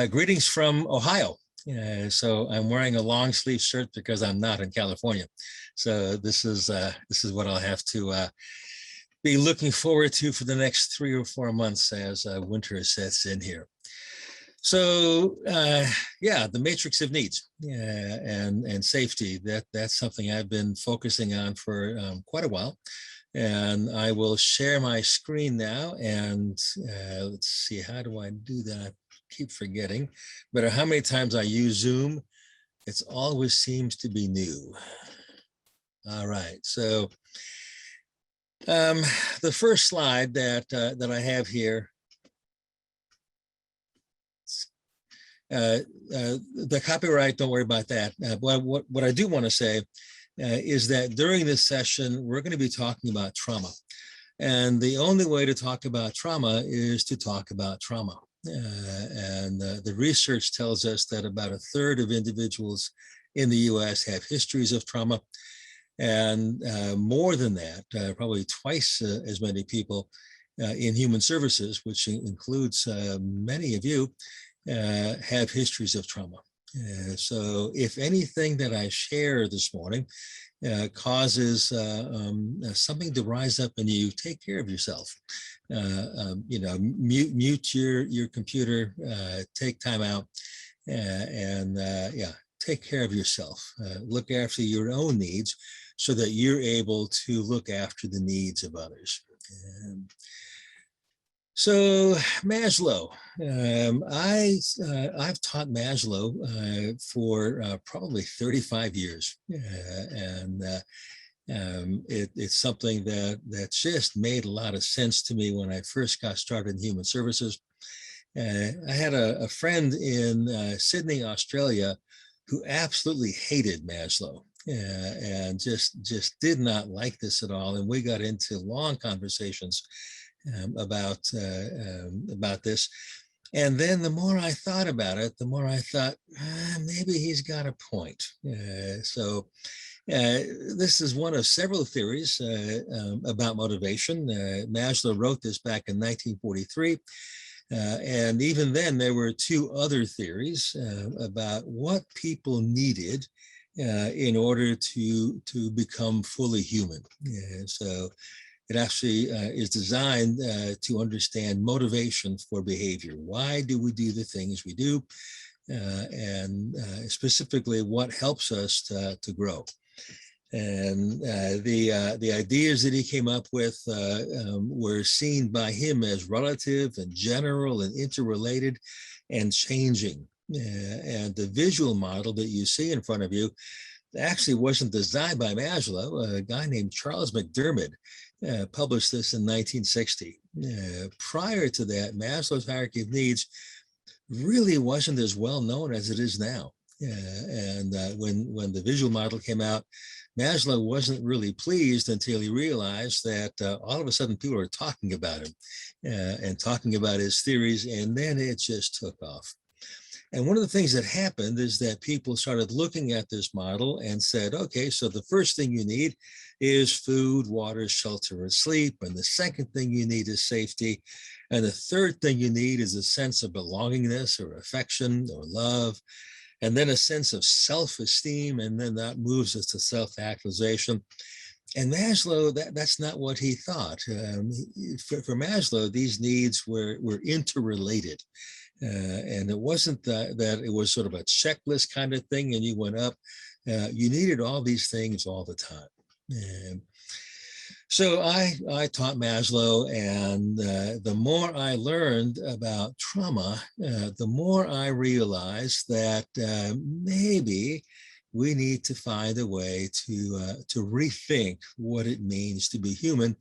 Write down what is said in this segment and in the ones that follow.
Greetings from Ohio. So I'm wearing a long sleeve shirt because I'm not in California. So this is what I'll have to be looking forward to for the next 3 or 4 months as winter sets in here. So yeah, the matrix of needs and safety, that's something I've been focusing on for quite a while. And I will share my screen now, and let's see, how do I do that? I keep forgetting. No matter how many times I use Zoom, it always seems to be new. All right, so the first slide that I have here, the copyright, don't worry about that. What I do want to say is that during this session, we're going to be talking about trauma. And the only way to talk about trauma is to talk about trauma. And the research tells us that about 1/3 of individuals in the US have histories of trauma. And more than that, probably twice as many people in human services, which includes many of you, have histories of trauma. So if anything that I share this morning causes something to rise up in you, take care of yourself. You know, mute your computer, take time out, and yeah, take care of yourself. Look after your own needs so that you're able to look after the needs of others. So Maslow, I've taught Maslow for probably 35 years, and it's something that just made a lot of sense to me when I first got started in human services. I had a friend in Sydney, Australia, who absolutely hated Maslow and just did not like this at all, and we got into long conversations about this. And then the more I thought about it, the more I thought, maybe he's got a point. So this is one of several theories about motivation. Maslow wrote this back in 1943. And even then, there were 2 other theories about what people needed in order to become fully human. So it actually is designed to understand motivation for behavior. Why do we do the things we do? And specifically, what helps us to grow? And the ideas that he came up with were seen by him as relative and general and interrelated and changing. And the visual model that you see in front of you actually wasn't designed by Maslow. A guy named Charles McDermott published this in 1960. Prior to that, Maslow's hierarchy of needs really wasn't as well known as it is now. And when the visual model came out, Maslow wasn't really pleased until he realized that all of a sudden people were talking about him and talking about his theories, and then it just took off. And one of the things that happened is that people started looking at this model and said, okay, so the first thing you need is food, water, shelter, and sleep. And the second thing you need is safety. And the third thing you need is a sense of belongingness or affection or love. And then a sense of self-esteem. And then that moves us to self-actualization. And Maslow, that's not what he thought. For Maslow, these needs were interrelated. And it wasn't that it was sort of a checklist kind of thing and you went up. You needed all these things all the time. So I taught Maslow, and the more I learned about trauma, the more I realized that maybe we need to find a way to rethink what it means to be human.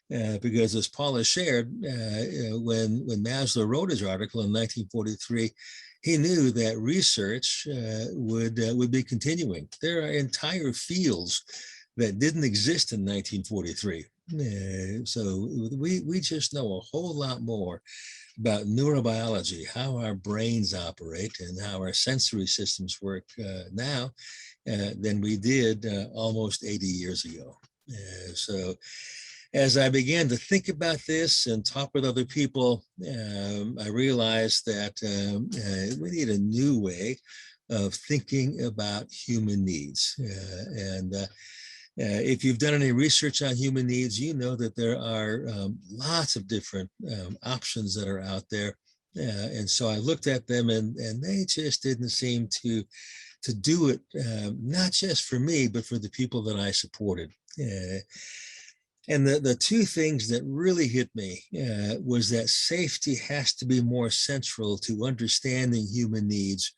Because as Paula shared, when Maslow wrote his article in 1943, he knew that research would be continuing. There are entire fields that didn't exist in 1943. So we just know a whole lot more about neurobiology, how our brains operate and how our sensory systems work now than we did almost 80 years ago. as I began to think about this and talk with other people, I realized that we need a new way of thinking about human needs. If you've done any research on human needs, you know that there are lots of different options that are out there. And so I looked at them, and they just didn't seem to do it, not just for me, but for the people that I supported. And the two things that really hit me was that safety has to be more central to understanding human needs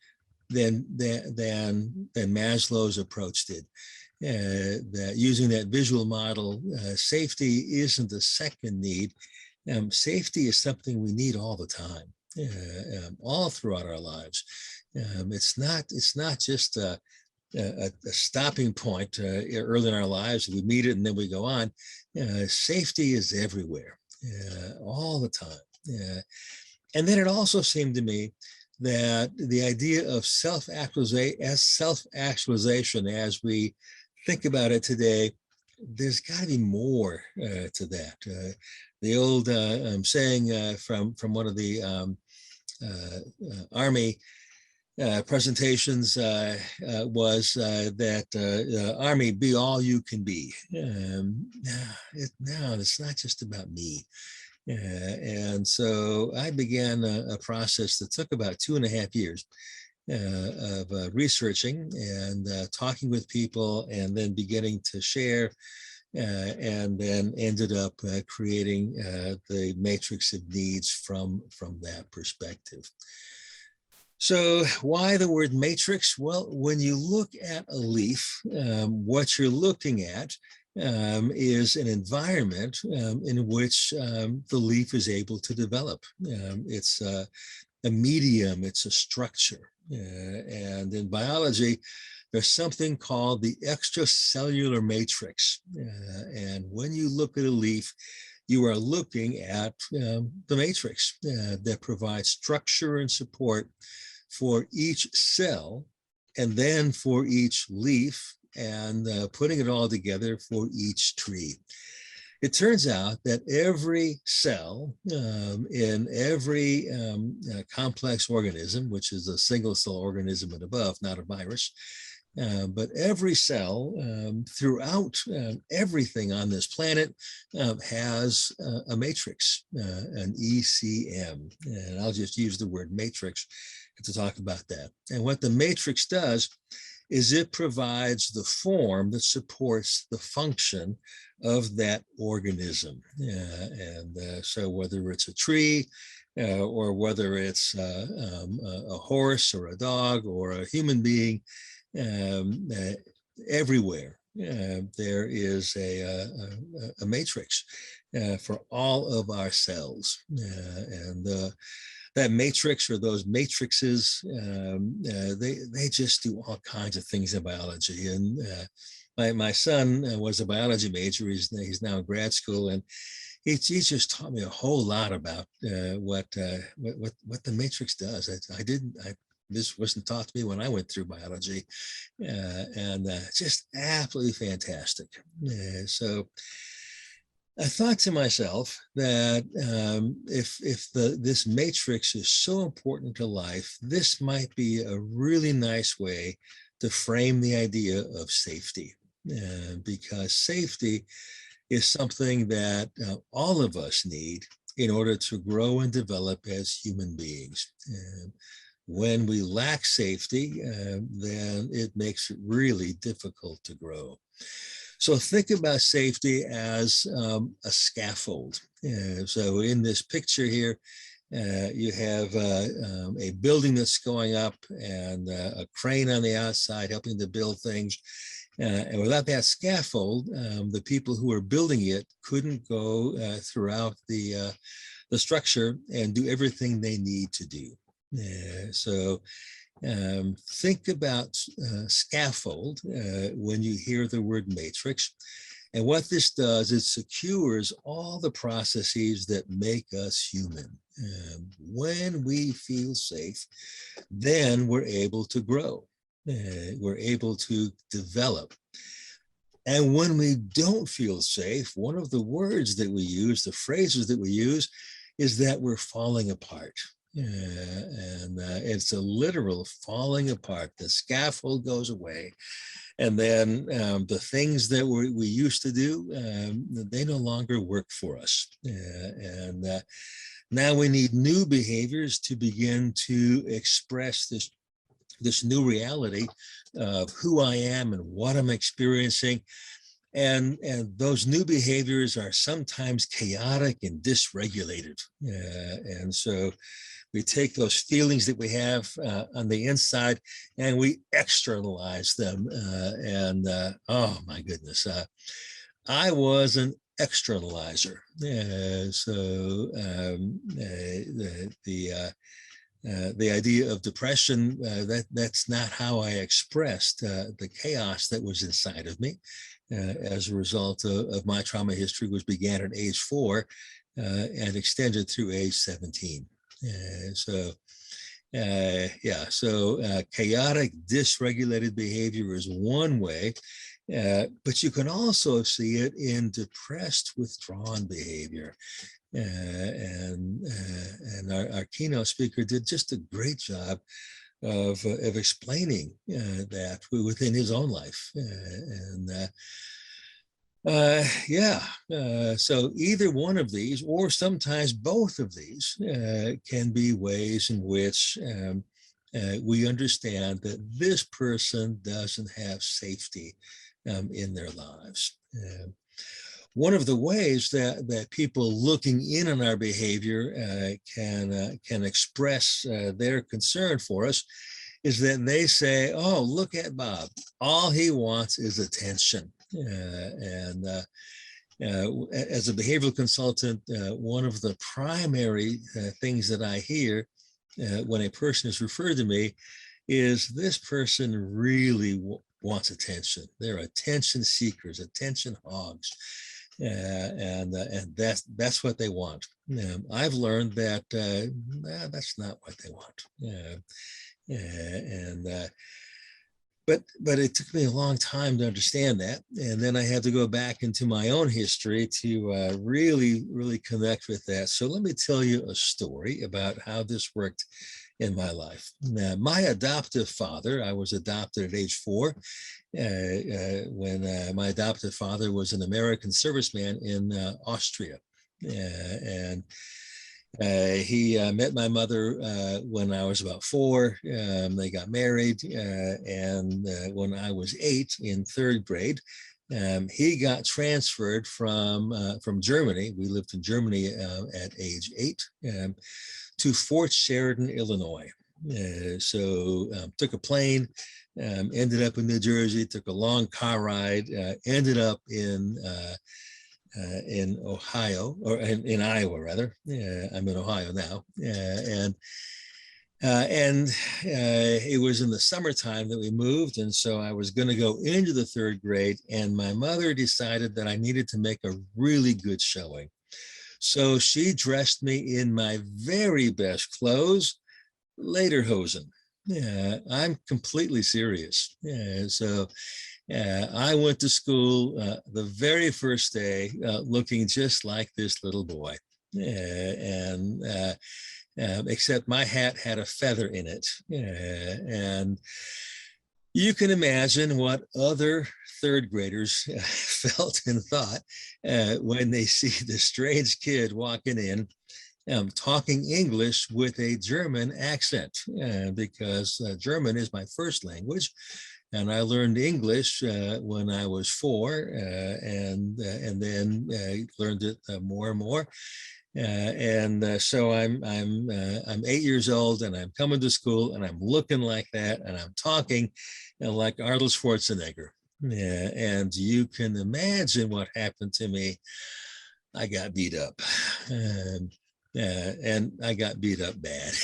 than Maslow's approach did. That using that visual model, safety isn't a second need. Safety is something we need all the time, all throughout our lives. It's not just a stopping point early in our lives. We meet it and then we go on. Safety is everywhere, all the time. And then it also seemed to me that the idea of self-actualization as we think about it today, there's got to be more to that. The old saying from one of the Army presentations was that Army, be all you can be. No, it's not just about me. And so I began a process that took about 2.5 years of researching and talking with people, and then beginning to share, and then ended up creating the matrix of needs from that perspective. So why the word matrix? Well, when you look at a leaf, what you're looking at is an environment in which the leaf is able to develop. It's a medium, it's a structure. And in biology, there's something called the extracellular matrix. And when you look at a leaf, you are looking at the matrix that provides structure and support for each cell, and then for each leaf, and putting it all together for each tree. It turns out that every cell in every complex organism, which is a single cell organism and above, not a virus, but every cell throughout everything on this planet has a matrix, an ECM. And I'll just use the word matrix to talk about that. And what the matrix does is it provides the form that supports the function of that organism. So whether it's a tree, or whether it's a horse or a dog or a human being, everywhere there is a matrix for all of our cells. That matrix, or those matrices, they just do all kinds of things in biology. And my son was a biology major. He's now in grad school, and he just taught me a whole lot about what the matrix does. This wasn't taught to me when I went through biology, and just absolutely fantastic. So I thought to myself that if this matrix is so important to life, this might be a really nice way to frame the idea of safety, because safety is something that all of us need in order to grow and develop as human beings. When we lack safety, then it makes it really difficult to grow. So think about safety as a scaffold. So in this picture here, you have a building that's going up, and a crane on the outside helping to build things. And without that scaffold, the people who are building it couldn't go throughout the structure and do everything they need to do. So think about scaffold when you hear the word matrix. And what this does, it secures all the processes that make us human. When we feel safe, then we're able to grow. We're able to develop. And when we don't feel safe, one of the words that we use, the phrases that we use, is that we're falling apart. And it's a literal falling apart. The scaffold goes away. And then the things that we used to do, they no longer work for us. And now we need new behaviors to begin to express this new reality of who I am and what I'm experiencing. And those new behaviors are sometimes chaotic and dysregulated. And so we take those feelings that we have on the inside and we externalize them. Oh my goodness, I was an externalizer. The idea of depression, that's not how I expressed the chaos that was inside of me as a result of my trauma history, which began at age 4 and extended through age 17. Chaotic, dysregulated behavior is one way, but you can also see it in depressed, withdrawn behavior. And our keynote speaker did just a great job of explaining that within his own life. So either one of these, or sometimes both of these, can be ways in which we understand that this person doesn't have safety in their lives. One of the ways that people looking in on our behavior can express their concern for us is that they say, "Oh, look at Bob. All he wants is attention." As a behavioral consultant, one of the primary things that I hear when a person is referred to me is this person really wants attention. They're attention seekers, attention hogs. And that's what they want. I've learned that that's not what they want. But it took me a long time to understand that. And then I had to go back into my own history to really connect with that. So let me tell you a story about how this worked in my life. Now, my adoptive father, I was adopted at age 4 when my adoptive father was an American serviceman in Austria. He met my mother when I was about 4. They got married, and when I was 8 in 3rd grade, he got transferred from Germany. We lived in Germany at age 8 to Fort Sheridan, Illinois. So took a plane, ended up in New Jersey, took a long car ride, ended up in Ohio, or in Iowa rather. I'm in Ohio now, and it was in the summertime that we moved, and so I was going to go into the 3rd grade, and my mother decided that I needed to make a really good showing. So she dressed me in my very best clothes, lederhosen. I'm completely serious. So I went to school the very first day looking just like this little boy. Except my hat had a feather in it. And you can imagine what other 3rd graders felt and thought when they see this strange kid walking in talking English with a German accent, because German is my first language. And I learned English when I was 4, and then learned it more and more. So I'm 8 years old, and I'm coming to school, and I'm looking like that, and I'm talking like Arnold Schwarzenegger. And you can imagine what happened to me. I got beat up, and I got beat up bad.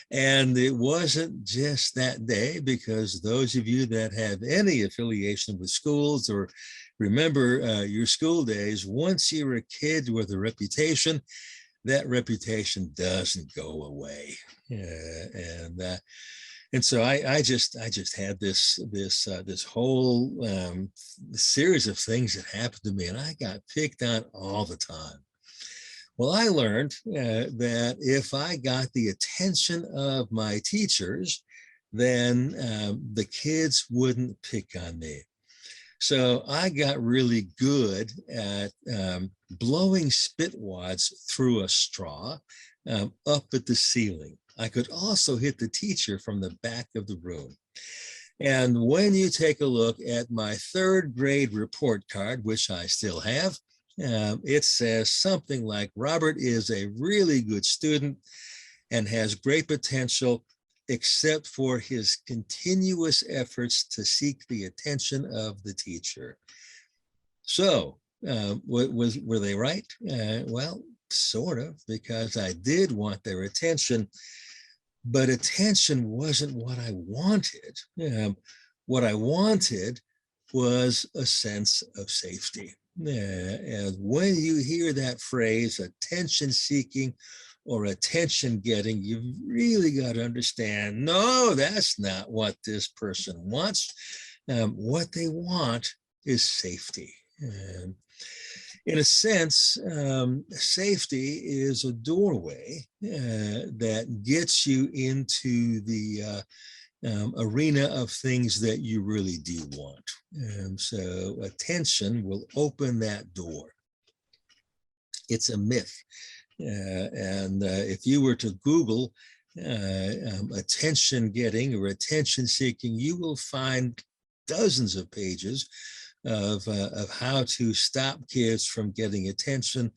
And it wasn't just that day, because those of you that have any affiliation with schools or remember your school days, once you're a kid with a reputation, that reputation doesn't go away. And so I just had this whole series of things that happened to me, and I got picked on all the time. Well, I learned that if I got the attention of my teachers, then the kids wouldn't pick on me. So I got really good at blowing spit wads through a straw up at the ceiling. I could also hit the teacher from the back of the room. And when you take a look at my third grade report card, which I still have, it says something like, Robert is a really good student and has great potential, except for his continuous efforts to seek the attention of the teacher. So were they right? Well, sort of, because I did want their attention, but attention wasn't what I wanted. What I wanted was a sense of safety. And when you hear that phrase, attention seeking or attention getting, you've really got to understand, no, that's not what this person wants. What they want is safety. In a sense, safety is a doorway that gets you into the arena of things that you really do want. So attention will open that door. It's a myth. And if you were to Google attention getting or attention seeking, you will find dozens of pages of how to stop kids from getting attention,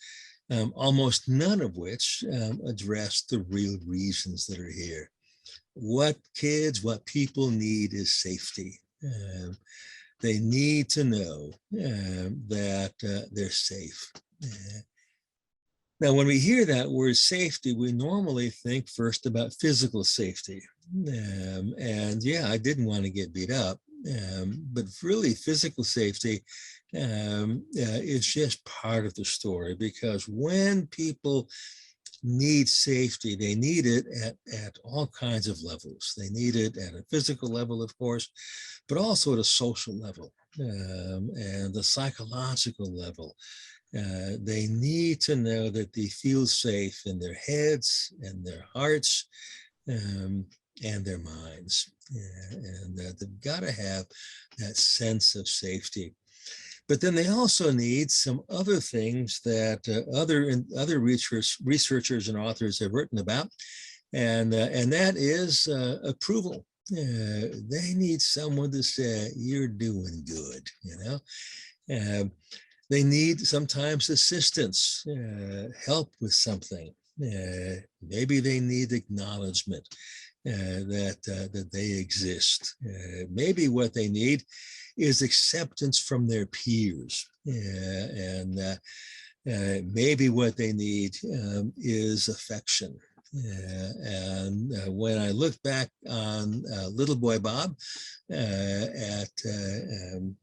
almost none of which address the real reasons that are here. What people need is safety. They need to know that they're safe. Now, when we hear that word safety, we normally think first about physical safety. And yeah, I didn't want to get beat up, but really physical safety is just part of the story, because when people need safety, they need it at all kinds of levels. They need it at a physical level, of course, but also at a social level and the psychological level. They need to know that they feel safe in their heads and their hearts and their minds. And they've got to have that sense of safety. But then they also need some other things that other researchers and authors have written about, and that is approval. They need someone to say, you're doing good, you know. They need sometimes assistance, help with something. Maybe they need acknowledgement that they exist. Maybe what they need is acceptance from their peers. And maybe what they need is affection. And when I look back on little boy Bob at 8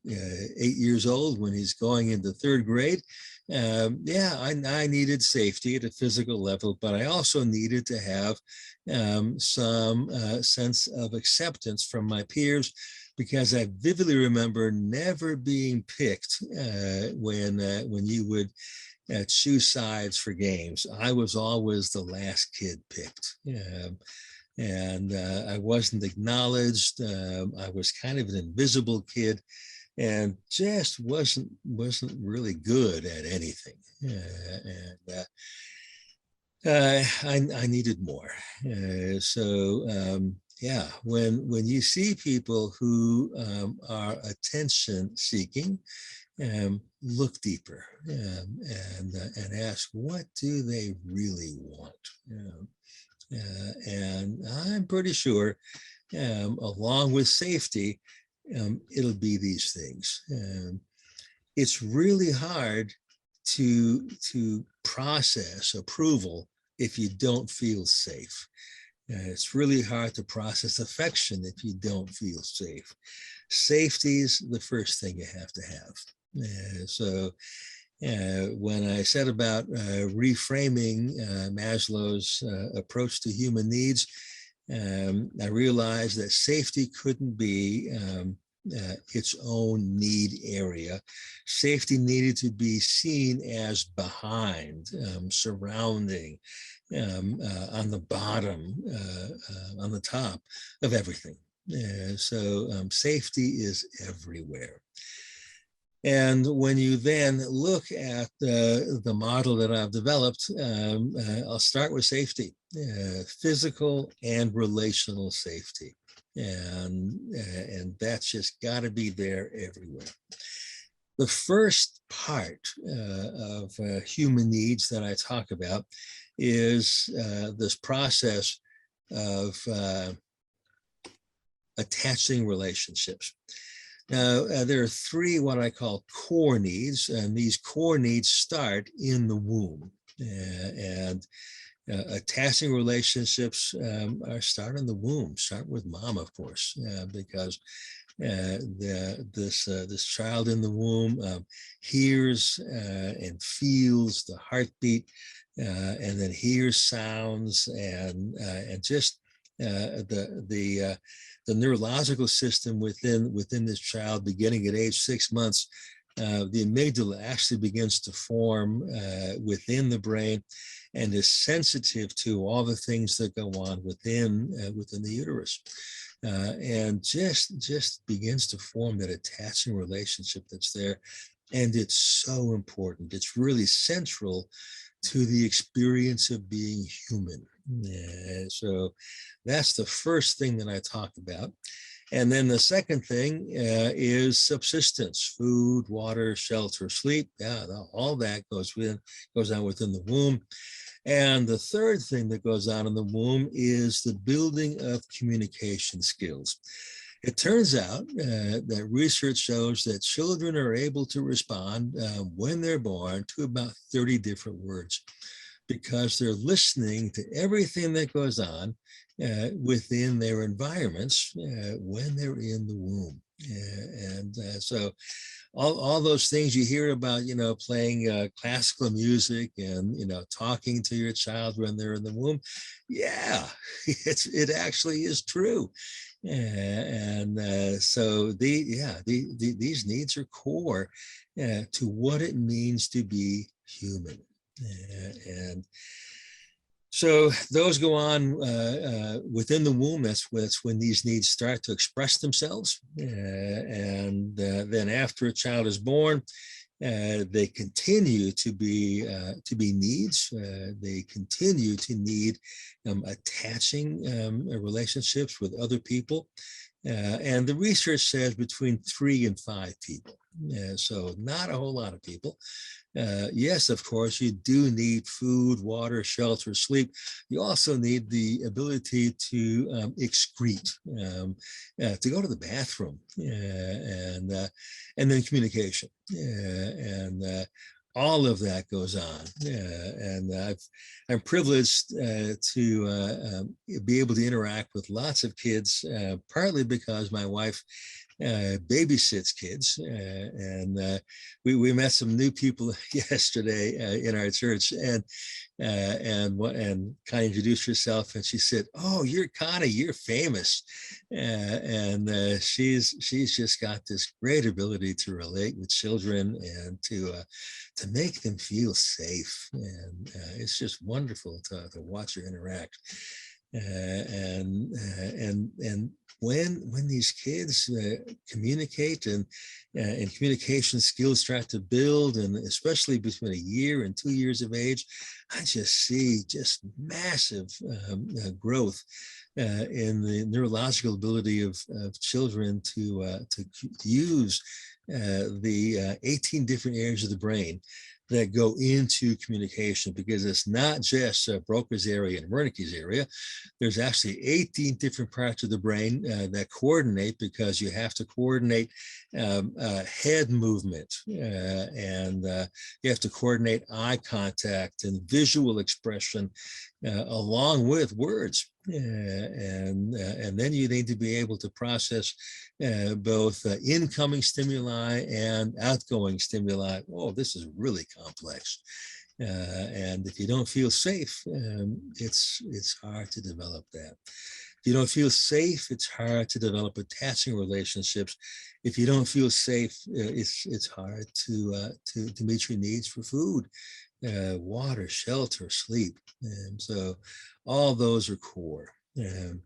years old, when he's going into third grade, yeah, I needed safety at a physical level, but I also needed to have some sense of acceptance from my peers, because I vividly remember never being picked when you would choose sides for games. I was always the last kid picked. And I wasn't acknowledged. I was kind of an invisible kid and just wasn't really good at anything. I needed more. Yeah, when you see people who are attention seeking, look deeper and ask, what do they really want? And I'm pretty sure, along with safety, it'll be these things. It's really hard to process approval if you don't feel safe. It's really hard to process affection if you don't feel safe. Safety is the first thing you have to have. So when I said about reframing Maslow's approach to human needs, I realized that safety couldn't be its own need area. Safety needed to be seen as behind, surrounding, on the bottom, on the top of everything. So safety is everywhere. And when you then look at the model that I've developed, I'll start with safety, physical and relational safety. And that's just got to be there everywhere. The first part of human needs that I talk about is this process of attaching relationships. Now, there are three what I call core needs, and these core needs start in the womb. Attaching relationships start in the womb, start with mom, of course, because this child in the womb hears and feels the heartbeat, and then hears sounds, and just the neurological system within this child, beginning at age 6 months. The amygdala actually begins to form within the brain, and is sensitive to all the things that go on within the uterus, and just begins to form that attaching relationship that's there. And it's so important. It's really central to the experience of being human. So that's the first thing that I talk about. And then the second thing is subsistence: food, water, shelter, sleep. Yeah, all that goes on within the womb. And the third thing that goes on in the womb is the building of communication skills. It turns out that research shows that children are able to respond when they're born to about 30 different words, because they're listening to everything that goes on within their environments when they're in the womb. So all those things you hear about, playing classical music and, talking to your child when they're in the womb. Yeah, it actually is true. So these needs are core to what it means to be human. And so those go on within the womb. That's when these needs start to express themselves. Then after a child is born, they continue to be needs. They continue to need attaching relationships with other people. And the research says between 3 and 5 people. So not a whole lot of people. Yes, of course, you do need food, water, shelter, sleep. You also need the ability to excrete, to go to the bathroom, and then communication. All of that goes on. I'm privileged to be able to interact with lots of kids, partly because my wife babysits kids, and we met some new people yesterday in our church, and Connie introduced herself, and she said, "Oh, you're Connie, you're famous," and she's just got this great ability to relate with children and to make them feel safe, and it's just wonderful to watch her interact. And when these kids communicate and communication skills start to build, and especially between 1 year and 2 years of age, I just see just massive growth in the neurological ability of children to use the 18 different areas of the brain that go into communication, because it's not just Broca's area and Wernicke's area. There's actually 18 different parts of the brain that coordinate, because you have to coordinate head movement, and you have to coordinate eye contact and visual expression along with words. And then you need to be able to process both incoming stimuli and outgoing stimuli. Oh, this is really complex. And if you don't feel safe, it's hard to develop that. you don't feel safe, it's hard to develop attaching relationships. If you don't feel safe, it's hard to meet your needs for food, water, shelter, sleep. And so all those are core. The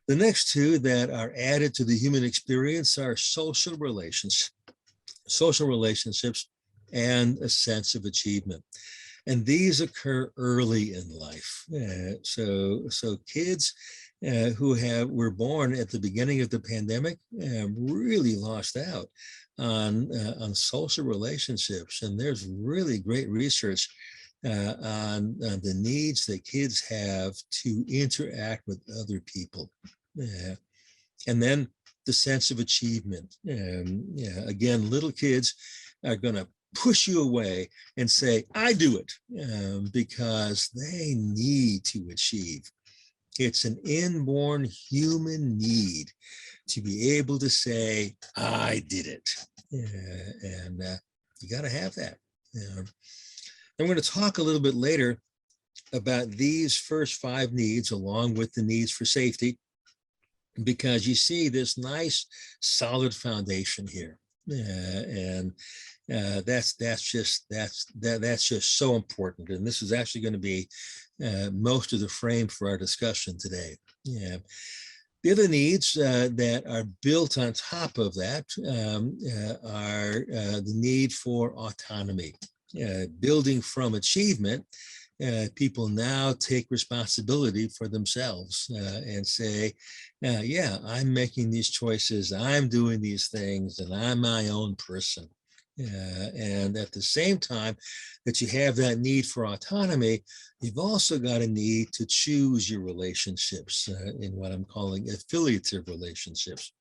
next two that are added to the human experience are social relationships and a sense of achievement. And these occur early in life. So kids who were born at the beginning of the pandemic really lost out on social relationships. And there's really great research on the needs that kids have to interact with other people. And then the sense of achievement. Again, little kids are going to push you away and say, I do it, because they need to achieve. It's an inborn human need to be able to say, I did it. And you got to have that. I'm going to talk a little bit later about these first 5 needs along with the needs for safety, because you see this nice solid foundation here. And that's just so important. And this is actually going to be most of the frame for our discussion today. The other needs that are built on top of that are the need for autonomy. Building from achievement, people now take responsibility for themselves and say, yeah, I'm making these choices, I'm doing these things, and I'm my own person. And at the same time that you have that need for autonomy, you've also got a need to choose your relationships in what I'm calling affiliative relationships.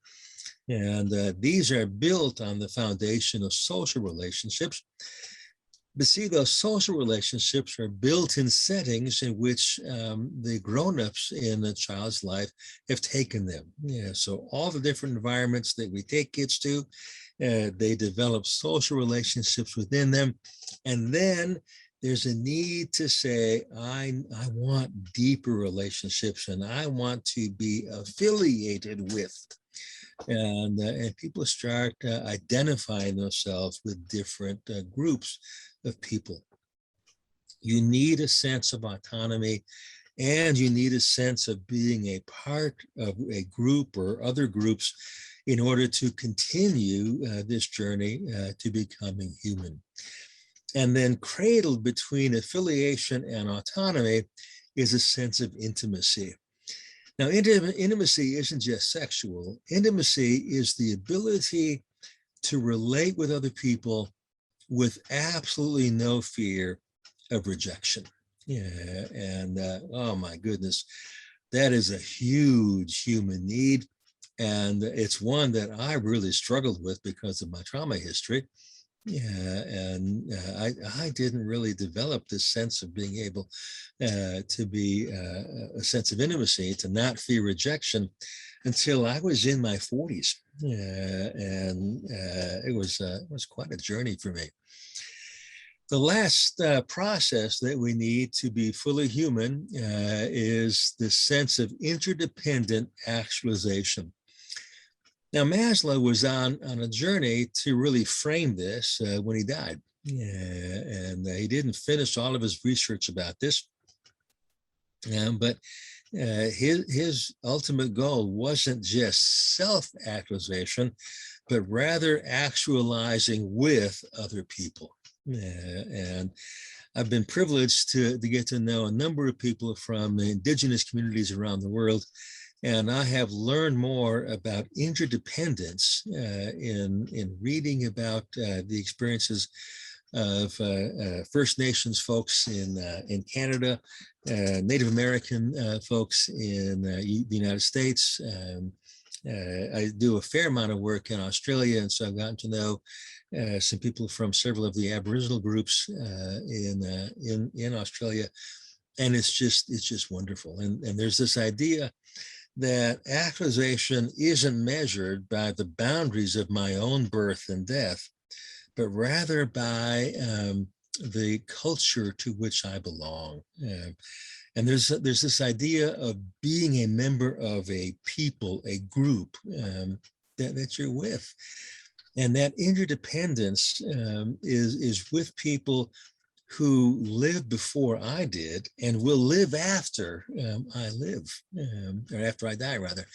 And these are built on the foundation of social relationships. But see, those social relationships are built in settings in which the grown-ups in a child's life have taken them. So all the different environments that we take kids to, they develop social relationships within them. And then there's a need to say, I want deeper relationships and I want to be affiliated with. And people start identifying themselves with different groups of people. You need a sense of autonomy, and you need a sense of being a part of a group or other groups in order to continue this journey to becoming human. And then cradled between affiliation and autonomy is a sense of intimacy. Now, intimacy isn't just sexual. Intimacy is the ability to relate with other people with absolutely no fear of rejection. And oh my goodness, that is a huge human need. And it's one that I really struggled with because of my trauma history. And I didn't really develop this sense of being able to be a sense of intimacy, to not fear rejection, until I was in my 40s. And it was quite a journey for me. The last process that we need to be fully human is the sense of interdependent actualization. Now, Maslow was on a journey to really frame this when he died. And he didn't finish all of his research about this. But his ultimate goal wasn't just self-actualization, but rather actualizing with other people. And I've been privileged to get to know a number of people from indigenous communities around the world. And I have learned more about interdependence in reading about the experiences of First Nations folks in Canada, Native American folks in the United States. I do a fair amount of work in Australia, and so I've gotten to know some people from several of the Aboriginal groups in Australia, and it's just wonderful. And there's this idea that actualization isn't measured by the boundaries of my own birth and death, but rather by the culture to which I belong. And there's this idea of being a member of a people, a group that you're with. And that interdependence is with people who lived before I did and will live after I live, or after I die, rather.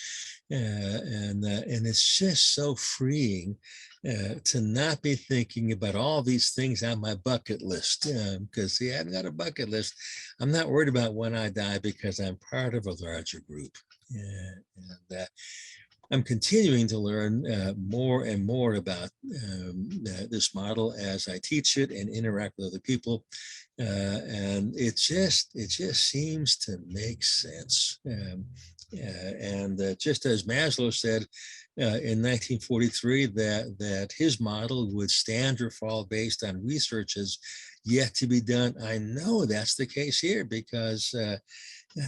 And it's just so freeing to not be thinking about all these things on my bucket list. Because see, I've got a bucket list. I'm not worried about when I die because I'm part of a larger group. And I'm continuing to learn more and more about this model as I teach it and interact with other people, and it just seems to make sense. And just as Maslow said in 1943 that his model would stand or fall based on researches yet to be done, I know that's the case here because.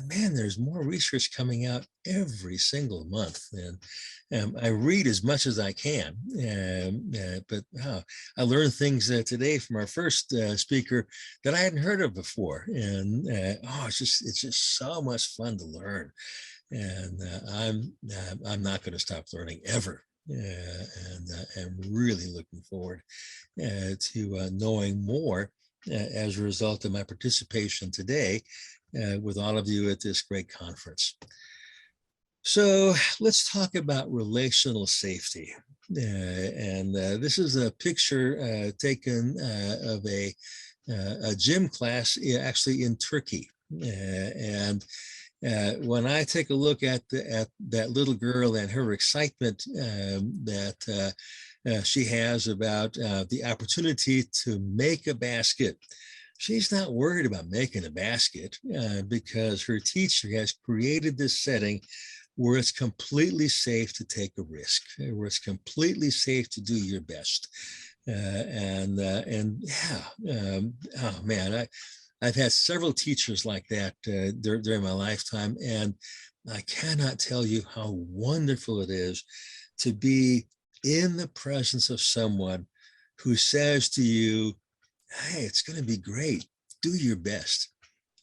Man, there's more research coming out every single month, and I read as much as I can. But I learned things today from our first speaker that I hadn't heard of before, and it's just so much fun to learn. And I'm not going to stop learning ever. And I'm really looking forward to knowing more as a result of my participation today with all of you at this great conference. So let's talk about relational safety. And this is a picture taken of a gym class actually in Turkey. And when I take a look at that little girl and her excitement that she has about the opportunity to make a basket, she's not worried about making a basket because her teacher has created this setting where it's completely safe to take a risk, where it's completely safe to do your best. Oh man, I've had several teachers like that during my lifetime, and I cannot tell you how wonderful it is to be in the presence of someone who says to you, hey, it's going to be great. Do your best.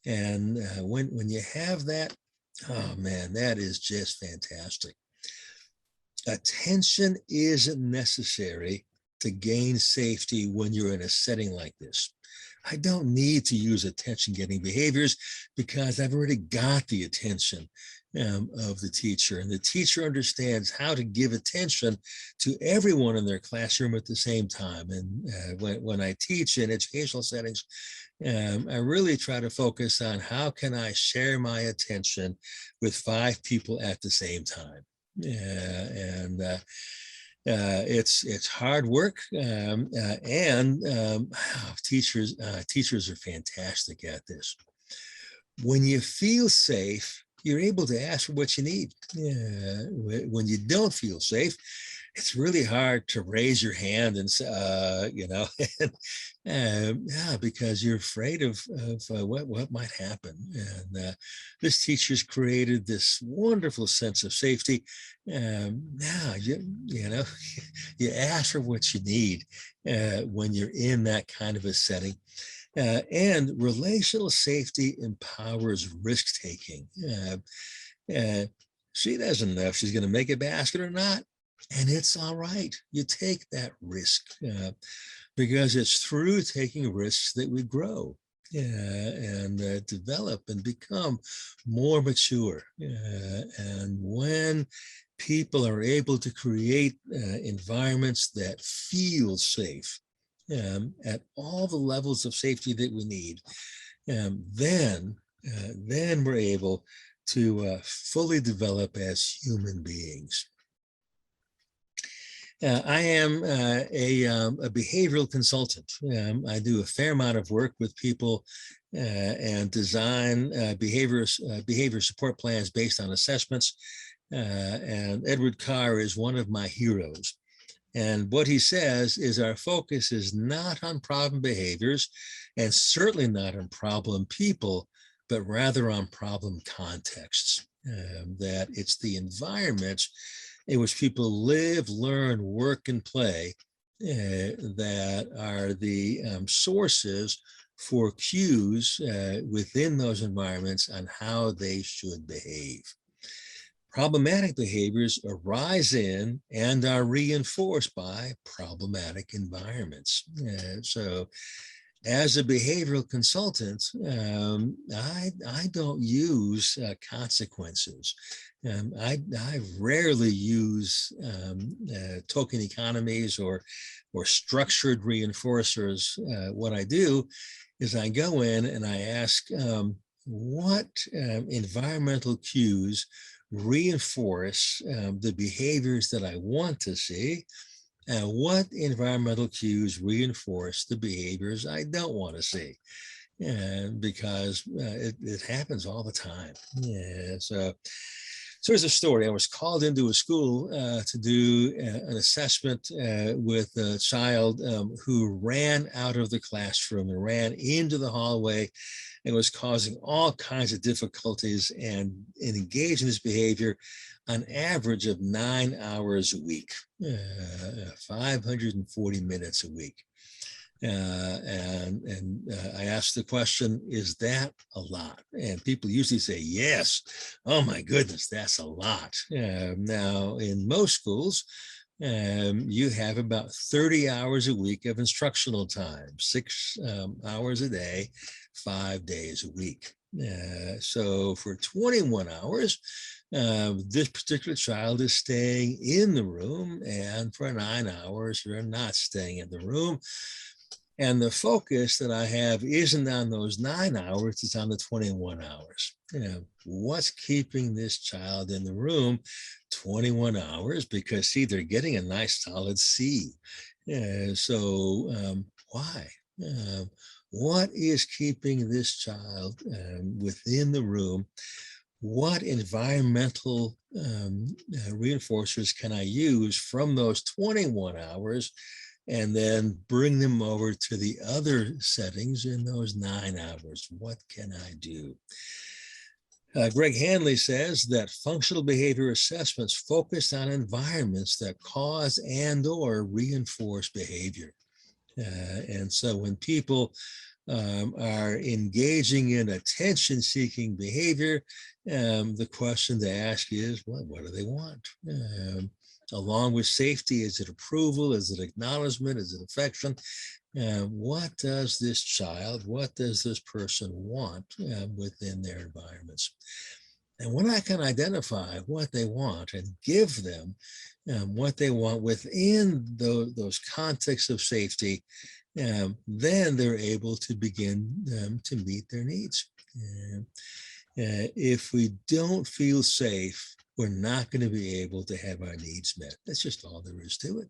And when you have that, oh man, that is just fantastic. Attention isn't necessary to gain safety when you're in a setting like this. I don't need to use attention-getting behaviors because I've already got the attention of the teacher, and the teacher understands how to give attention to everyone in their classroom at the same time. And when I teach in educational settings, I really try to focus on how can I share my attention with 5 people at the same time. It's hard work, teachers are fantastic at this. When you feel safe, you're able to ask for what you need. When you don't feel safe, it's really hard to raise your hand and say, because you're afraid of what might happen. And this teacher's created this wonderful sense of safety. Now, you ask for what you need when you're in that kind of a setting. And relational safety empowers risk-taking. She doesn't know if she's going to make a basket or not, and it's all right. You take that risk because it's through taking risks that we grow and develop and become more mature. And when people are able to create environments that feel safe, at all the levels of safety that we need, then we're able to fully develop as human beings. I am a behavioral consultant. I do a fair amount of work with people and design behavior support plans based on assessments. And Edward Carr is one of my heroes. And what he says is our focus is not on problem behaviors and certainly not on problem people, but rather on problem contexts. That it's the environments in which people live, learn, work, and play that are the sources for cues within those environments on how they should behave. Problematic behaviors arise in and are reinforced by problematic environments. So as a behavioral consultant, I don't use consequences. I rarely use token economies or structured reinforcers. What I do is I go in and I ask what environmental cues reinforce the behaviors that I want to see, and what environmental cues reinforce the behaviors I don't want to see. Because it happens all the time. So here's a story. I was called into a school to do an assessment with a child who ran out of the classroom and ran into the hallway and was causing all kinds of difficulties and engaged in this behavior on average of 9 hours a week, 540 minutes a week. I asked the question, is that a lot? And people usually say, yes. Oh my goodness, that's a lot. Now, in most schools, you have about 30 hours a week of instructional time, 6 hours a day, 5 days a week. So for 21 hours, this particular child is staying in the room, and for 9 hours, they're not staying in the room. And the focus that I have isn't on those 9 hours, it's on the 21 hours. What's keeping this child in the room 21 hours? Because see, they're getting a nice solid C. So why? What is keeping this child within the room? What environmental reinforcers can I use from those 21 hours and then bring them over to the other settings in those 9 hours? What can I do? Greg Hanley says that functional behavior assessments focus on environments that cause and or reinforce behavior. And so when people are engaging in attention-seeking behavior, the question to ask is, well, what do they want? Along with safety, is it approval? Is it acknowledgement? Is it affection? What does this child, what does this person want within their environments? And when I can identify what they want and give them what they want within those contexts of safety, then they're able to begin to meet their needs. If we don't feel safe, we're not going to be able to have our needs met. That's just all there is to it.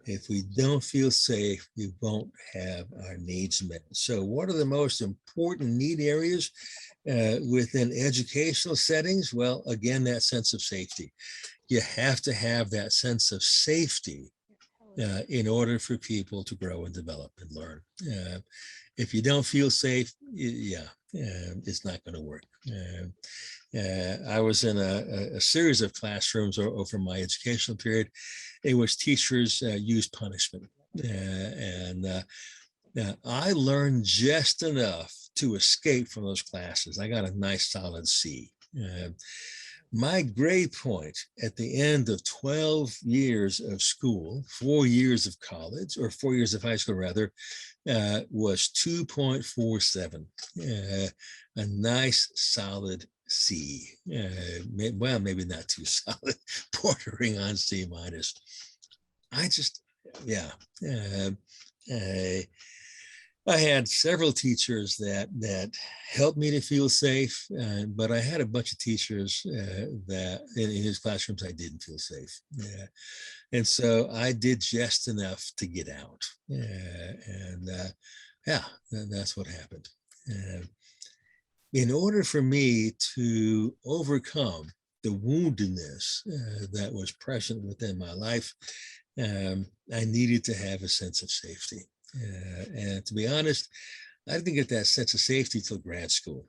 If we don't feel safe, we won't have our needs met. So what are the most important need areas within educational settings? Well, again, that sense of safety. You have to have that sense of safety in order for people to grow and develop and learn. If you don't feel safe, it's not going to work. I was in a series of classrooms over my educational period in which teachers used punishment. I learned just enough to escape from those classes. I got a nice solid C. My grade point at the end of 12 years of school, 4 years of college, or 4 years of high school rather, was 2.47, a nice solid C. Well, maybe not too solid, bordering on C minus. I had several teachers that helped me to feel safe, but I had a bunch of teachers that in his classrooms I didn't feel safe. And so I did just enough to get out. That's what happened. In order for me to overcome the woundedness that was present within my life, I needed to have a sense of safety. And to be honest, I didn't get that sense of safety till grad school.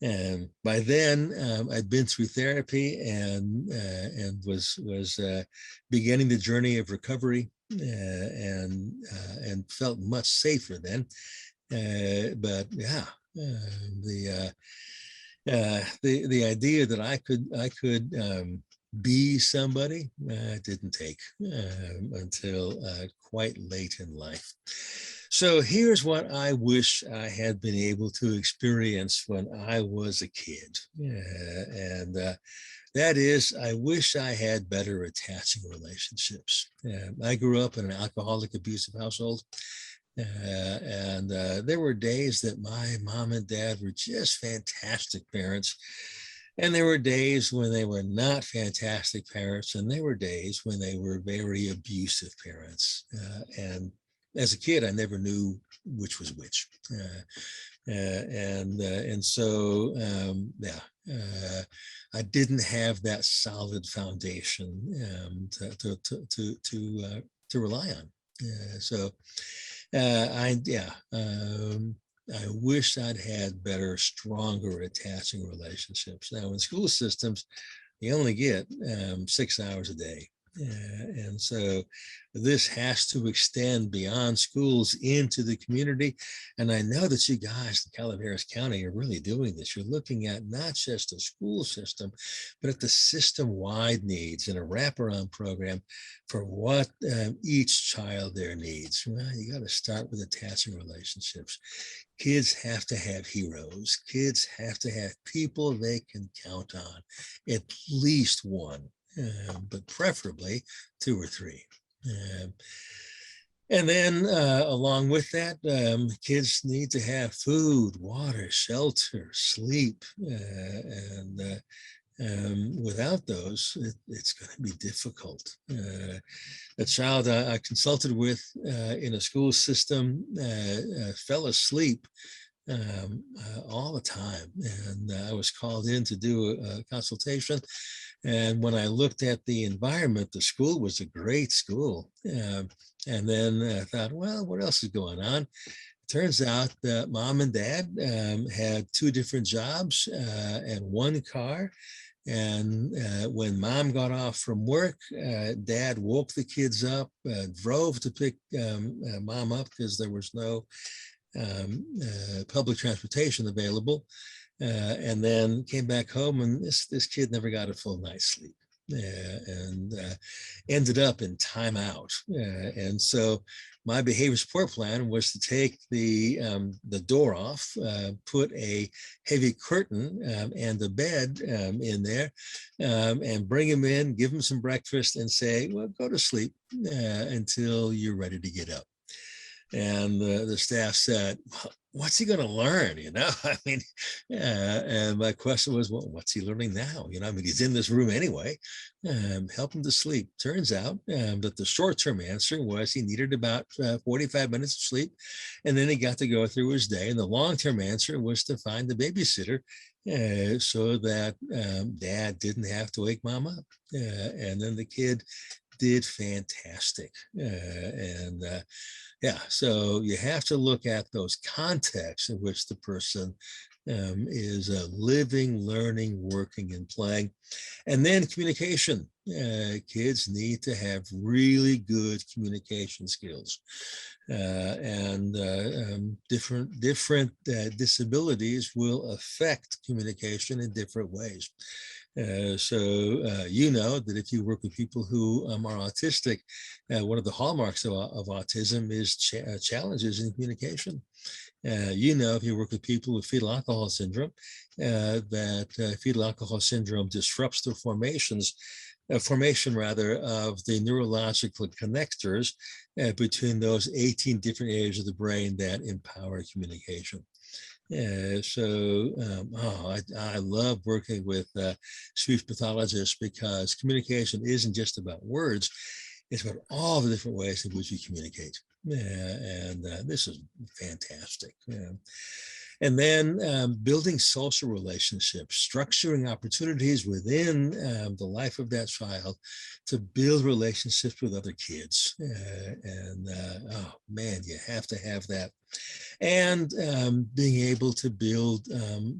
And by then, I'd been through therapy and was beginning the journey of recovery. and felt much safer then. But yeah, the idea that I could be somebody didn't take until quite late in life. So here's what I wish I had been able to experience when I was a kid. And that is, I wish I had better attaching relationships. I grew up in an alcoholic, abusive household. And there were days that my mom and dad were just fantastic parents. And there were days when they were not fantastic parents. And there were days when they were very abusive parents. And as a kid, I never knew which was which. And so, I didn't have that solid foundation to rely on. I wish I'd had better, stronger attaching relationships. Now, in school systems, you only get 6 hours a day. And so this has to extend beyond schools into the community. And I know that you guys in Calaveras County are really doing this. You're looking at not just a school system, but at the system-wide needs and a wraparound program for what each child there needs. Well, you got to start with attaching relationships. Kids have to have heroes. Kids have to have people they can count on, at least one. But preferably 2 or 3. And then along with that, kids need to have food, water, shelter, sleep. And without those, it's going to be difficult. A child I consulted with in a school system fell asleep all the time. And I was called in to do a consultation. And when I looked at the environment, the school was a great school. And then I thought, well, what else is going on? It turns out that mom and dad had 2 different jobs and 1 car. And when mom got off from work, dad woke the kids up, drove to pick mom up because there was no public transportation available. And then came back home, and this kid never got a full night's sleep, and ended up in timeout. And so my behavior support plan was to take the door off, put a heavy curtain and a bed in there, and bring him in, give him some breakfast, and say, well, go to sleep until you're ready to get up. And the staff said, what's he going to learn? I mean, and my question was, well, what's he learning now? I mean, he's in this room anyway. Help him to sleep. Turns out that the short-term answer was he needed about 45 minutes of sleep. And then he got to go through his day. And the long-term answer was to find a babysitter so that dad didn't have to wake mom up. And then the kid did fantastic. So you have to look at those contexts in which the person is living, learning, working, and playing. And then communication. Kids need to have really good communication skills. Different disabilities will affect communication in different ways. You know that if you work with people who are autistic, one of the hallmarks of autism is challenges in communication. If you work with people with fetal alcohol syndrome, that fetal alcohol syndrome disrupts the formation of the neurological connectors between those 18 different areas of the brain that empower communication. I love working with speech pathologists because communication isn't just about words, it's about all the different ways in which we communicate. This is fantastic. And then building social relationships, structuring opportunities within the life of that child to build relationships with other kids. You have to have that. And being able to build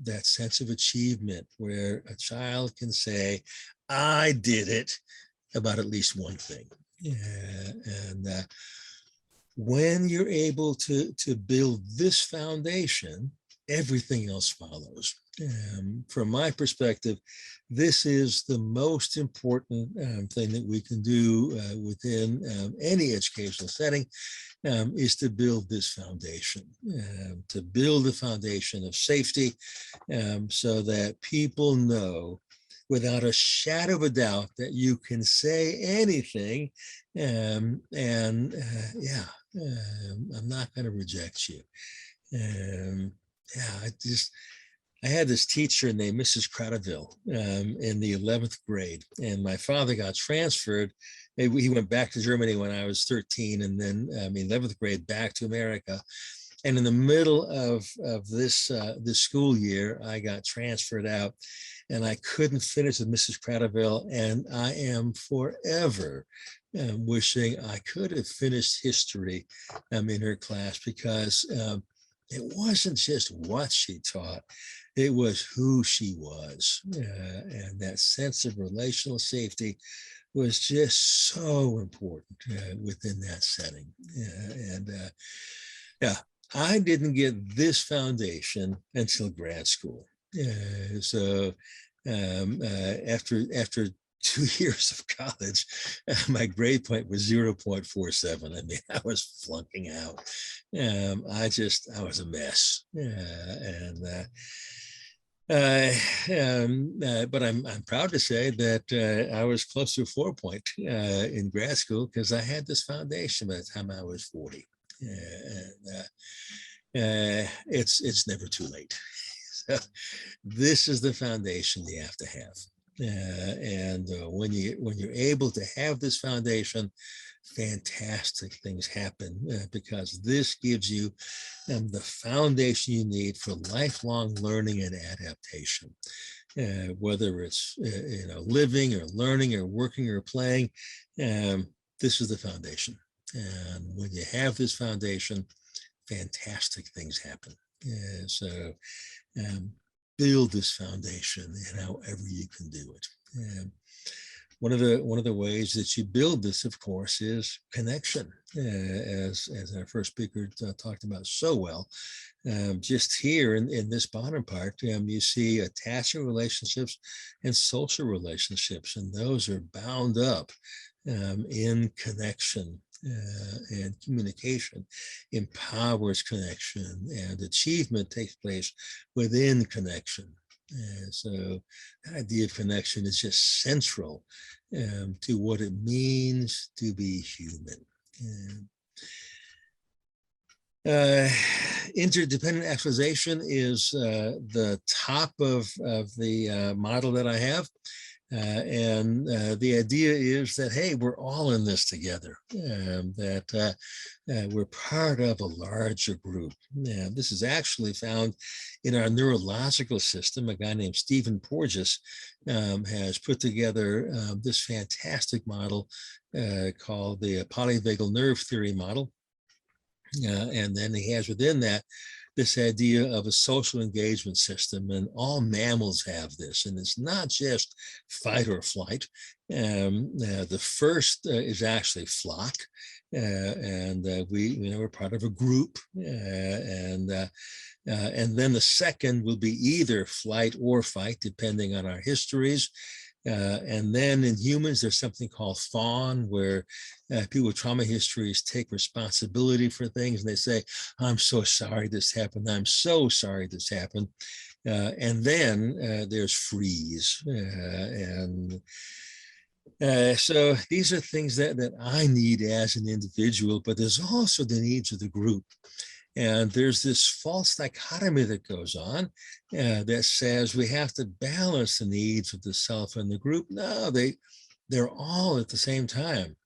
that sense of achievement where a child can say, I did it about at least one thing. And when you're able to build this foundation, everything else follows. From my perspective, this is the most important thing that we can do within any educational setting, is to build this foundation, to build a foundation of safety, so that people know without a shadow of a doubt that you can say anything, yeah, I'm not going to reject you. Yeah, I had this teacher named Mrs. Cradaville in the 11th grade, and my father got transferred. He went back to Germany when I was 13, and then 11th grade back to America. And in the middle of this school year, I got transferred out, and I couldn't finish with Mrs. Cradaville, and I am forever wishing I could have finished history in her class, because it wasn't just what she taught, it was who she was. And that sense of relational safety was just so important within that setting. Yeah, I didn't get this foundation until grad school. So after 2 years of college, my grade point was 0.47. I mean, I was flunking out. I was a mess. But I'm proud to say that I was close to a 4 point in grad school, because I had this foundation by the time I was 40. It's never too late. So this is the foundation you have to have. When you're able to have this foundation, fantastic things happen, because this gives you the foundation you need for lifelong learning and adaptation. Whether it's living or learning or working or playing, this is the foundation. And when you have this foundation, fantastic things happen. So build this foundation in however you can do it. One of the ways that you build this, of course, is connection, as our first speaker talked about so well. Just here in this bottom part, you see attachment relationships and social relationships, and those are bound up in connection. And communication empowers connection, and achievement takes place within connection. So the idea of connection is just central to what it means to be human. Interdependent actualization is the top of the model that I have. The idea is that, hey, we're all in this together, that we're part of a larger group. This is actually found in our neurological system. A guy named Stephen Porges has put together this fantastic model called the polyvagal nerve theory model. And then he has within that this idea of a social engagement system, and all mammals have this, and it's not just fight or flight. The first is actually flock, and we're part of a group, and then the second will be either flight or fight, depending on our histories. And then in humans, there's something called fawn, where people with trauma histories take responsibility for things, and they say, I'm so sorry this happened. I'm so sorry this happened. And then there's freeze. So these are things that I need as an individual, but there's also the needs of the group. And there's this false dichotomy that goes on that says we have to balance the needs of the self and the group. No, they're all at the same time.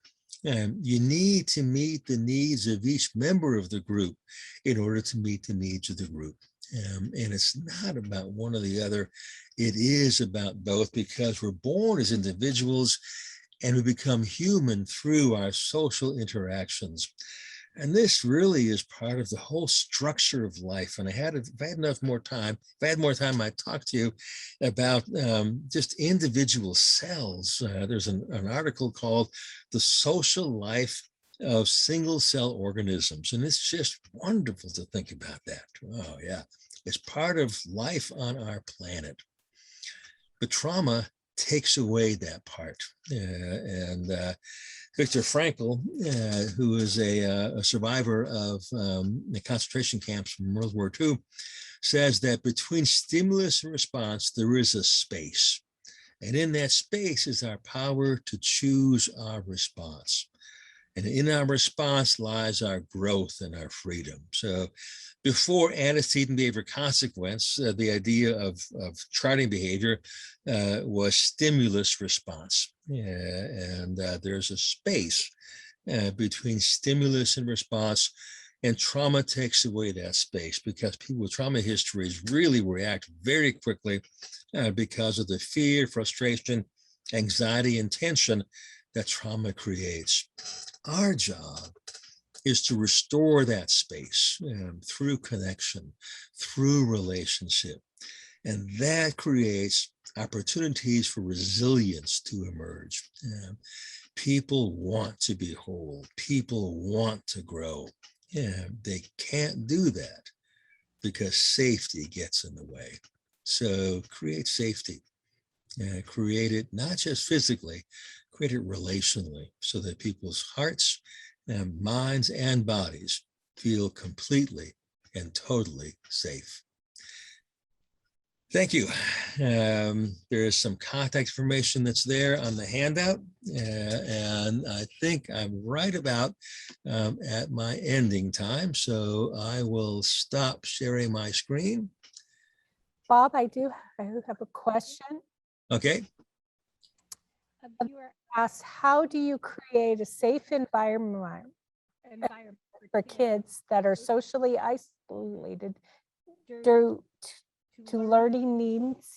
You need to meet the needs of each member of the group in order to meet the needs of the group. And it's not about one or the other. It is about both, because we're born as individuals and we become human through our social interactions. And this really is part of the whole structure of life. And if I had more time, I'd talk to you about just individual cells. There's an article called The Social Life of Single Cell Organisms. And it's just wonderful to think about that. Oh, yeah. It's part of life on our planet. But trauma takes away that part. Viktor Frankl, who is a survivor of the concentration camps from World War II, says that between stimulus and response, there is a space. And in that space is our power to choose our response. And in our response lies our growth and our freedom. So before antecedent behavior consequence, the idea of charting behavior was stimulus response. And there's a space between stimulus and response, and trauma takes away that space because people with trauma histories really react very quickly because of the fear, frustration, anxiety, and tension that trauma creates. Our job is to restore that space through connection, through relationship. And that creates opportunities for resilience to emerge. People want to be whole. People want to grow. They can't do that because safety gets in the way. So create safety. Create it not just physically, create it relationally so that people's hearts and minds and bodies feel completely and totally safe. Thank you. There is some contact information that's there on the handout, and I think I'm right about at my ending time, so I will stop sharing my screen. Bob, I do have a question. Okay. A viewer asked, how do you create a safe environment for kids that are socially isolated due to learning needs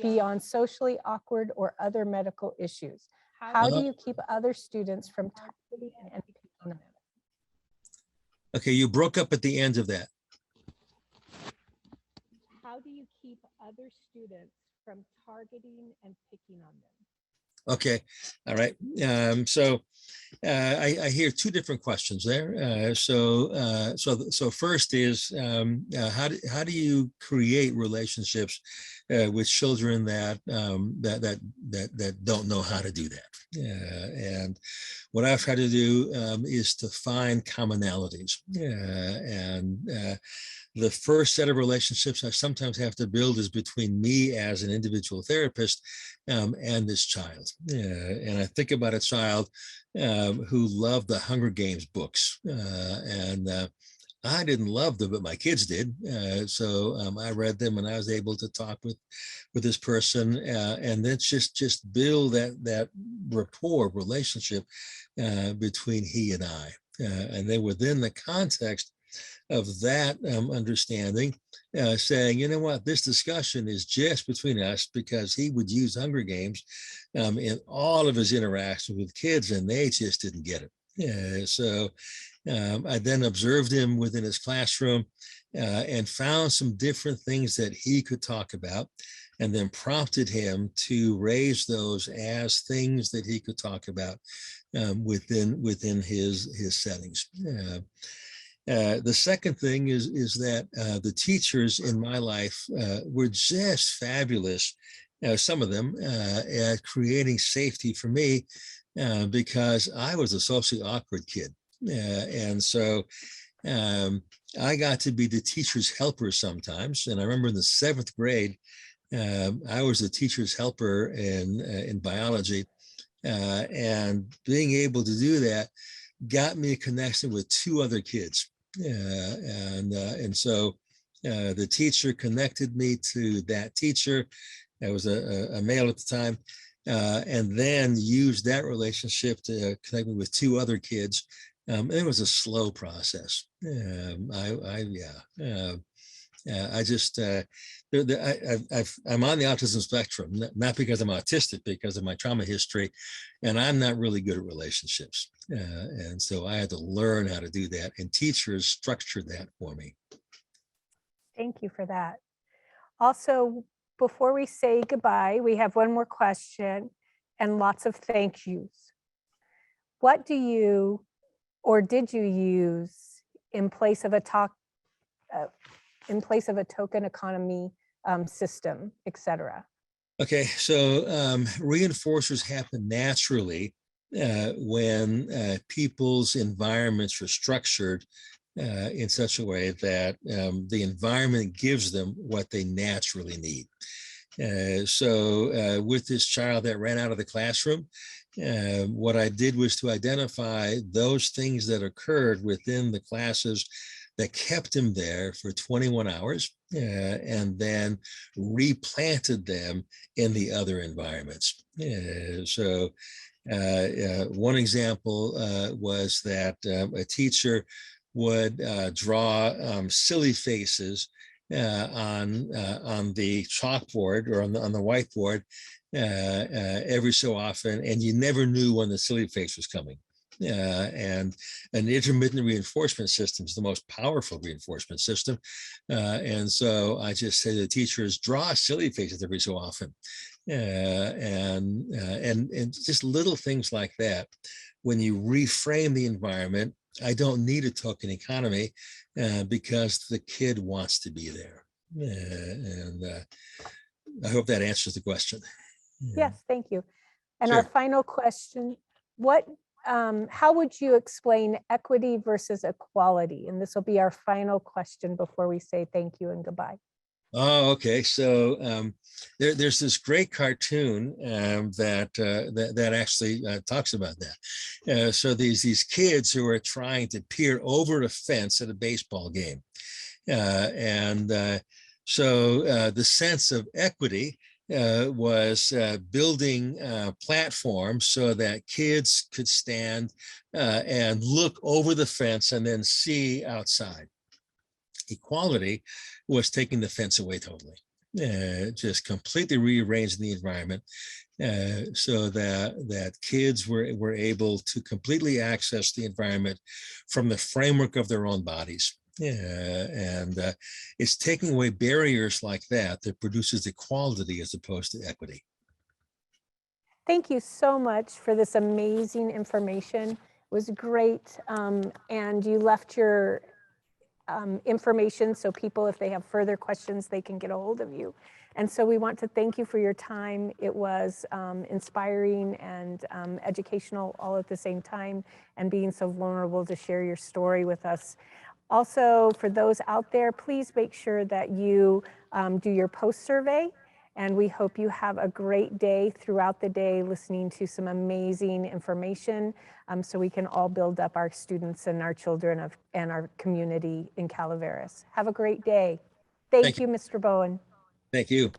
beyond socially awkward or other medical issues? How do you keep other students from targeting and picking on them? Okay, you broke up at the end of that. How do you keep other students from targeting and picking on them? Okay, all right. So I hear two different questions there. So first is how do you create relationships with children that don't know how to do that? And what I've tried to do is to find commonalities. The first set of relationships I sometimes have to build is between me as an individual therapist and this child. And I think about a child who loved the Hunger Games books. I didn't love them, but my kids did. So I read them and I was able to talk with this person and then just build that rapport, relationship between he and I. And then within the context of that understanding, saying, you know what, this discussion is just between us because he would use Hunger Games in all of his interactions with kids and they just didn't get it. So I then observed him within his classroom and found some different things that he could talk about, and then prompted him to raise those as things that he could talk about within his settings. The second thing is that the teachers in my life were just fabulous, some of them, at creating safety for me because I was a socially awkward kid. And so I got to be the teacher's helper sometimes. And I remember in the 7th grade, I was the teacher's helper in biology. And being able to do that got me a connection with 2 other kids. And so the teacher connected me to that teacher. I was a male at the time, and then used that relationship to connect me with 2 other kids. And it was a slow process. I just, I'm on the autism spectrum, not because I'm autistic, because of my trauma history, and I'm not really good at relationships. And so I had to learn how to do that, and teachers structured that for me. Thank you for that. Also, before we say goodbye, we have one more question and lots of thank yous. What do you, or did you use in place of a token economy system, etc.? Okay, so reinforcers happen naturally when people's environments are structured in such a way that the environment gives them what they naturally need. So with this child that ran out of the classroom, what I did was to identify those things that occurred within the classes that kept him there for 21 hours and then replanted them in the other environments. So one example was that a teacher would draw silly faces on the chalkboard or on the whiteboard every so often, and you never knew when the silly face was coming. And an intermittent reinforcement system is the most powerful reinforcement system. And so I just say to the teachers, draw silly faces every so often. And just little things like that. When you reframe the environment, I don't need a token economy because the kid wants to be there. I hope that answers the question. Yes, thank you. And Sure. our final question, how would you explain equity versus equality? And this will be our final question before we say thank you and goodbye. Oh, okay. So there's this great cartoon that actually talks about that. So these kids who are trying to peer over a fence at a baseball game, so the sense of equity was building platforms so that kids could stand and look over the fence and then see outside. Equality was taking the fence away totally, just completely rearranging the environment so that kids were able to completely access the environment from the framework of their own bodies. And it's taking away barriers like that produces equality as opposed to equity. Thank you so much for this amazing information. It was great. And you left your information so people, if they have further questions, they can get a hold of you. And so we want to thank you for your time. It was inspiring and educational all at the same time, and being so vulnerable to share your story with us. Also, for those out there, please make sure that you do your post survey. And we hope you have a great day throughout the day listening to some amazing information so we can all build up our students and our children and our community in Calaveras. Have a great day. Thank you, Mr. Bowen. Thank you.